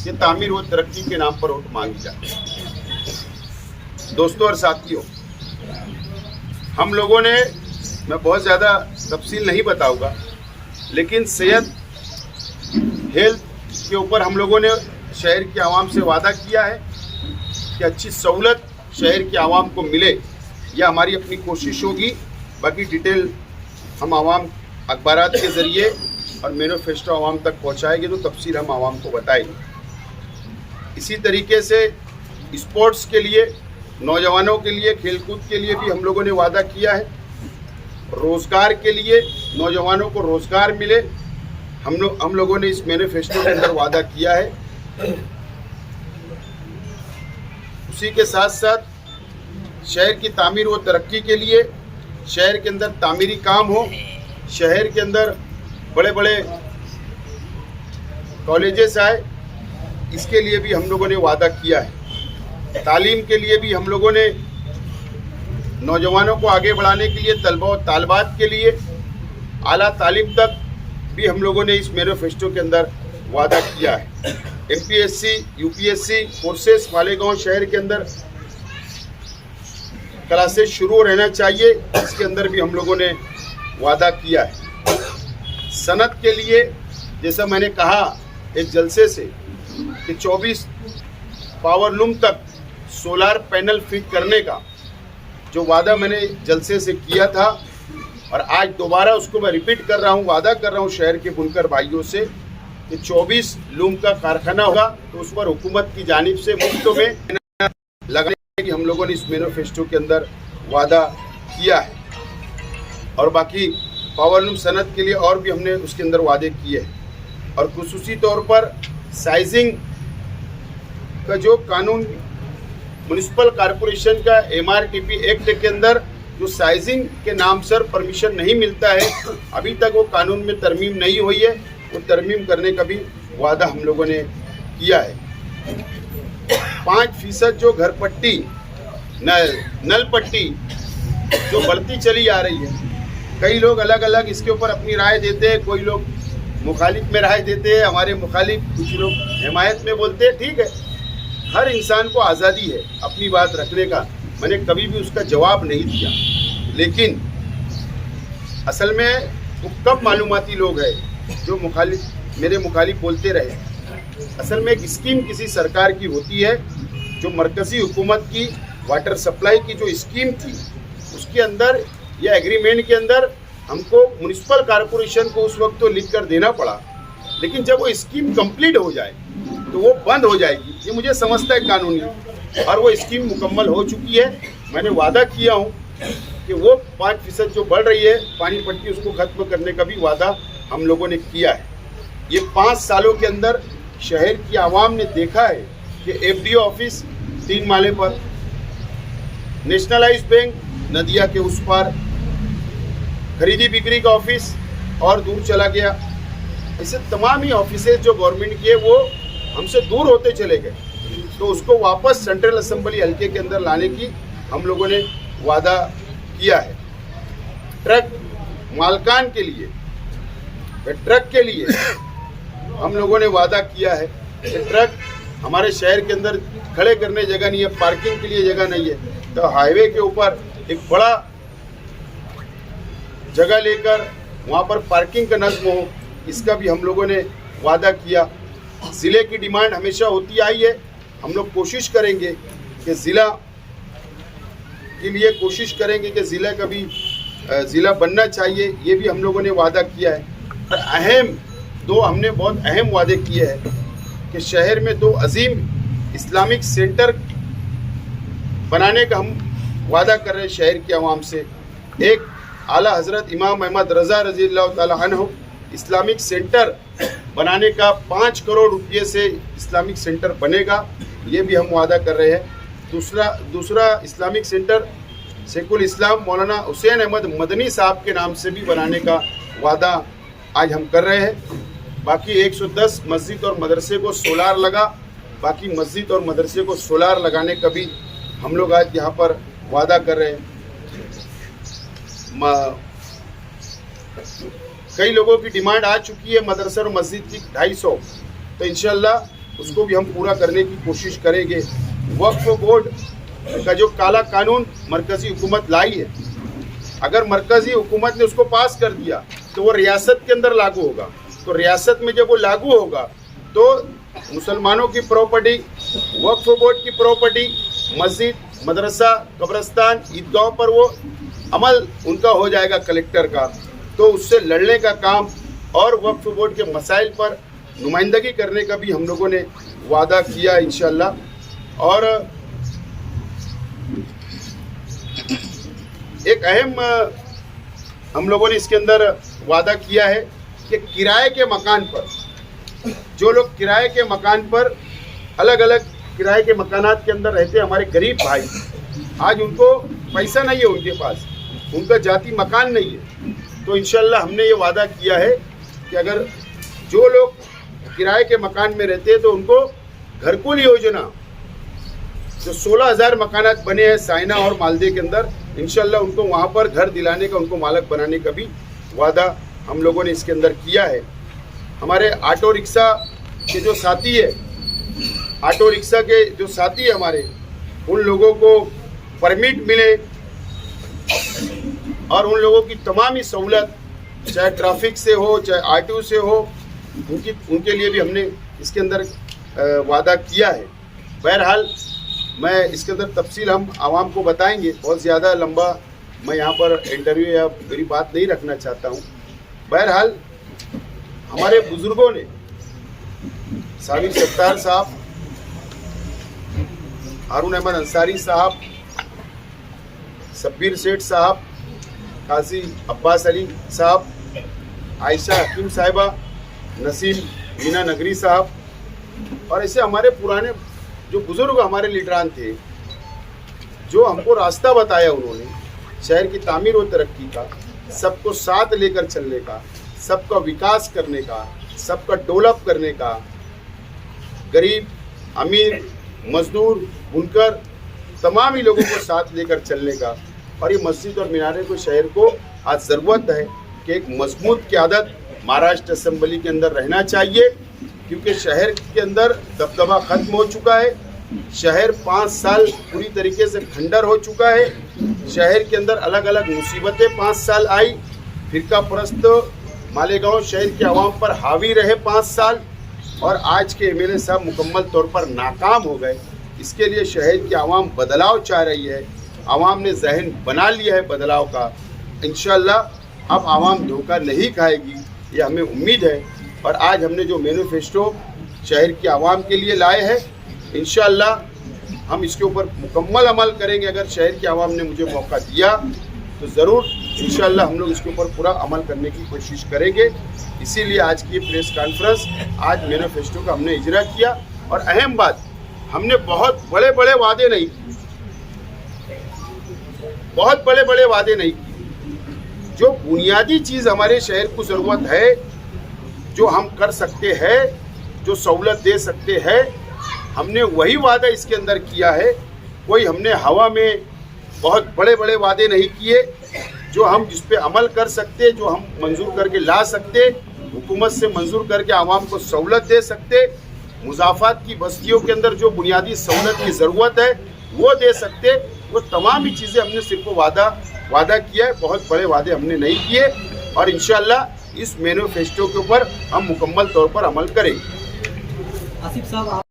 कि तामीर व तरक्की के नाम पर वोट मांगी जाए। दोस्तों और साथियों, हम लोगों ने, मैं बहुत ज़्यादा तफसील नहीं बताऊंगा, लेकिन सेहत हेल्थ के ऊपर हम लोगों ने शहर की आवाम से वादा किया है कि अच्छी सहूलत शहर की आवाम को मिले। यह हमारी अपनी कोशिश होगी। बाकी डिटेल हम आवाम अखबारात के ज़रिए और मैनिफेस्टो आवाम तक पहुंचाएंगे, तो तफसील हम आवाम को बताएंगे। इसी तरीके से स्पोर्ट्स के लिए, नौजवानों के लिए, खेलकूद के लिए भी हम लोगों ने वादा किया है। रोज़गार के लिए, नौजवानों को रोज़गार मिले, हम लोगों ने इस मैनिफेस्टो के अंदर वादा किया है। उसी के साथ साथ शहर की तामीर व तरक्की के लिए, शहर के अंदर तामीरी काम हो, शहर के अंदर बड़े बड़े कॉलेजेस आए, इसके लिए भी हम लोगों ने वादा किया है। तालीम के लिए भी हम लोगों ने नौजवानों को आगे बढ़ाने के लिए, तलबा और तालबात के लिए, आला तालीम तक भी हम लोगों ने इस मैनिफेस्टो के अंदर वादा किया है। MPSC, UPSC कोर्सेस मालेगांव शहर के अंदर क्लासेस शुरू रहना चाहिए, इसके अंदर भी हम लोगों ने वादा किया है। सनत के लिए, जैसा मैंने कहा एक जलसे से कि 24 पावरलूम तक सोलार पैनल फिट करने का जो वादा मैंने जलसे से किया था, और आज दोबारा उसको मैं रिपीट कर रहा हूँ, वादा कर रहा हूँ शहर के बुनकर भाइयों से कि 24 लूम का कारखाना होगा, तो उस पर हुकूमत की जानिब से मुफ्त में लगाने की हम लोगों ने इस मैनिफेस्टो के अंदर वादा किया है। और बाकी पावरलूम सनत के लिए और भी हमने उसके अंदर वादे किए हैं। और खुसूसी तौर पर साइजिंग का जो कानून, म्युनिसिपल कॉरपोरेशन का MRTP एक्ट के अंदर जो साइजिंग के नाम से परमिशन नहीं मिलता है, अभी तक वो कानून में तरमीम नहीं हुई है, वो तरमीम करने का भी वादा हम लोगों ने किया है। 5% जो घर पट्टी, नल पट्टी जो बढ़ती चली आ रही है, कई लोग अलग अलग इसके ऊपर अपनी राय देते हैं, कोई लोग मुखालिफ में राय देते हैं, हमारे मुखालिफ, कुछ लोग हिमायत में बोलते हैं। ठीक है, हर इंसान को आज़ादी है अपनी बात रखने का, मैंने कभी भी उसका जवाब नहीं दिया। लेकिन असल में वो कब मालूमाती लोग हैं जो मेरे मुखालिफ बोलते रहे। असल में एक स्कीम किसी सरकार की होती है, जो मरकज़ी हुकूमत की वाटर सप्लाई की जो स्कीम थी, उसके अंदर या एग्रीमेंट के अंदर हमको म्युनिसिपल कॉरपोरेशन को उस वक्त तो लिख कर देना पड़ा, लेकिन जब वो स्कीम कंप्लीट हो जाए तो वो बंद हो जाएगी। ये मुझे समझता है कानूनी, और वो स्कीम मुकम्मल हो चुकी है। मैंने वादा किया हूँ कि वो 5% जो बढ़ रही है पानी पट्टी, उसको ख़त्म करने का भी वादा हम लोगों ने किया है। ये 5 सालों के अंदर शहर की आवाम ने देखा है कि FDO ऑफिस 3 माले पर, नेशनलाइज बैंक नदिया के उस पार, खरीदी बिक्री का ऑफिस और दूर चला गया। ऐसे तमाम ही ऑफिसेज जो गवर्नमेंट के वो हमसे दूर होते चले गए, तो उसको वापस सेंट्रल असेंबली हल्के के अंदर लाने की हम लोगों ने वादा किया है। ट्रक मालकान के लिए, ट्रक के लिए हम लोगों ने वादा किया है कि ट्रक हमारे शहर के अंदर खड़े करने जगह नहीं है, पार्किंग के लिए जगह नहीं है, तो हाईवे के ऊपर एक बड़ा जगह लेकर वहाँ पर पार्किंग का नज़्म हो, इसका भी हम लोगों ने वादा किया। ज़िले की डिमांड हमेशा होती आई है, हम लोग कोशिश करेंगे कि ज़िला के लिए कोशिश करेंगे कि ज़िला का भी ज़िला बनना चाहिए, ये भी हम लोगों ने वादा किया है। और हमने बहुत अहम वादे किए हैं कि शहर में 2 अजीम इस्लामिक सेंटर बनाने का हम वादा कर रहे हैं शहर की आवाम से। एक आला हज़रत इमाम अहमद रज़ा रज़ी अल्लाह ताला अन्हु इस्लामिक सेंटर बनाने का 5 करोड़ रुपये से इस्लामिक सेंटर बनेगा, ये भी हम वादा कर रहे हैं। दूसरा इस्लामिक सेंटर शेखुल इस्लाम मौलाना हुसैन अहमद मदनी साहब के नाम से भी बनाने का वादा आज हम कर रहे हैं। बाकी 110 मस्जिद और मदरसे को सोलार लगा, बाकी मस्जिद और मदरसे को सोलार लगाने का भी हम लोग आज यहाँ पर वादा कर रहे हैं। कई लोगों की डिमांड आ चुकी है मदरसा और मस्जिद की 250, तो इंशाल्लाह उसको भी हम पूरा करने की कोशिश करेंगे। वक्फ बोर्ड का जो काला कानून मरकज़ी हुकूमत लाई है, अगर मरकज़ी हुकूमत ने उसको पास कर दिया तो वो रियासत के अंदर लागू होगा। तो रियासत में जब वो लागू होगा तो मुसलमानों की प्रॉपर्टी, वक्फ बोर्ड की प्रॉपर्टी, मस्जिद, मदरसा, कब्रस्तान, ईदगाह पर वो अमल उनका हो जाएगा कलेक्टर का। तो उससे लड़ने का काम और वक्फ बोर्ड के मसाइल पर नुमाइंदगी करने का भी हम लोगों ने वादा किया इंशाअल्लाह। और एक अहम हम लोगों ने इसके अंदर वादा किया है कि किराए के मकान पर, जो लोग किराए के मकान पर, अलग अलग किराए के मकानात के अंदर रहते हैं हमारे गरीब भाई, आज उनको पैसा नहीं है, उनके पास उनका जाती मकान नहीं है, तो इंशाअल्लाह हमने ये वादा किया है कि अगर जो लोग किराए के मकान में रहते हैं तो उनको घरकुल योजना, जो 16,000 मकानात बने हैं साइना और मालदे के अंदर, इंशाअल्लाह उनको वहाँ पर घर दिलाने का, उनको मालक बनाने का भी वादा हम लोगों ने इसके अंदर किया है। हमारे ऑटो रिक्शा के जो साथी है, ऑटो रिक्शा के जो साथी है हमारे, उन लोगों को परमिट मिले और उन लोगों की तमाम ही सहूलत, चाहे ट्रैफिक से हो, चाहे आरटीओ से हो, उनके लिए भी हमने इसके अंदर वादा किया है। बहरहाल मैं इसके अंदर तफसील हम आवाम को बताएंगे, बहुत ज़्यादा लंबा मैं यहाँ पर इंटरव्यू या मेरी बात नहीं रखना चाहता हूँ। बहरहाल हमारे बुज़ुर्गों ने, साबिर सत्तार साहब, हारून अहमद अंसारी साहब, सब्बीर सेठ साहब, काजी अब्बास अली साहब, आयशा हकीम साहिबा, नसीम मीना नगरी साहब, और ऐसे हमारे पुराने जो बुज़ुर्ग हमारे लीडरान थे, जो हमको रास्ता बताया उन्होंने शहर की तामीर और तरक्की का, सबको साथ लेकर चलने का, सबका विकास करने का, सबका डेवलप करने का, गरीब, अमीर, मजदूर, बुनकर, तमाम ही लोगों को साथ लेकर चलने का। और ये मस्जिद और मीनारे को, शहर को आज ज़रूरत है कि एक मजबूत क़यादत महाराष्ट्र असेंबली के अंदर रहना चाहिए, क्योंकि शहर के अंदर दबदबा ख़त्म हो चुका है। शहर 5 साल पूरी तरीके से खंडर हो चुका है। शहर के अंदर अलग अलग मुसीबतें 5 साल आई। फिरका परस्त मालेगांव शहर के अवाम पर हावी रहे 5 साल, और आज के एमएलए साहब मुकम्मल तौर पर नाकाम हो गए। इसके लिए शहर की आवाम बदलाव चाह रही है, आवाम ने जहन बना लिया है बदलाव का। इंशाअल्लाह अब आवाम धोखा नहीं खाएगी, ये हमें उम्मीद है। और आज हमने जो मैनिफेस्टो शहर की आवाम के लिए लाए हैं, इंशाअल्लाह हम इसके ऊपर मुकम्मल अमल करेंगे। अगर शहर की आवाम ने मुझे मौका दिया तो ज़रूर इंशाअल्लाह हम लोग इसके ऊपर पूरा अमल करने की कोशिश करेंगे। इसीलिए आज की प्रेस कॉन्फ्रेंस, आज मैनिफेस्टो का हमने इजरा किया। और अहम बात, हमने बहुत बड़े बड़े वादे नहीं किए, बहुत बड़े बड़े वादे नहीं किए। जो बुनियादी चीज़ हमारे शहर को ज़रूरत है, जो हम कर सकते हैं, जो सहूलत दे सकते हैं, हमने वही वादा इसके अंदर किया है। कोई हमने हवा में बहुत बड़े बड़े वादे नहीं किए। जो हम जिस पे अमल कर सकते, जो हम मंजूर करके ला सकते, हुकूमत से मंजूर करके आवाम को सहूलत दे सकते, मुजाफात की बस्तियों के अंदर जो बुनियादी सहूलत की ज़रूरत है वो दे सकते, वो तमाम ही चीज़ें हमने सिर्फ वादा किया है। बहुत बड़े वादे हमने नहीं किए। और इंशाअल्लाह इस मैनिफेस्टो के ऊपर हम मुकम्मल तौर पर अमल करेंगे। आसिफ साहब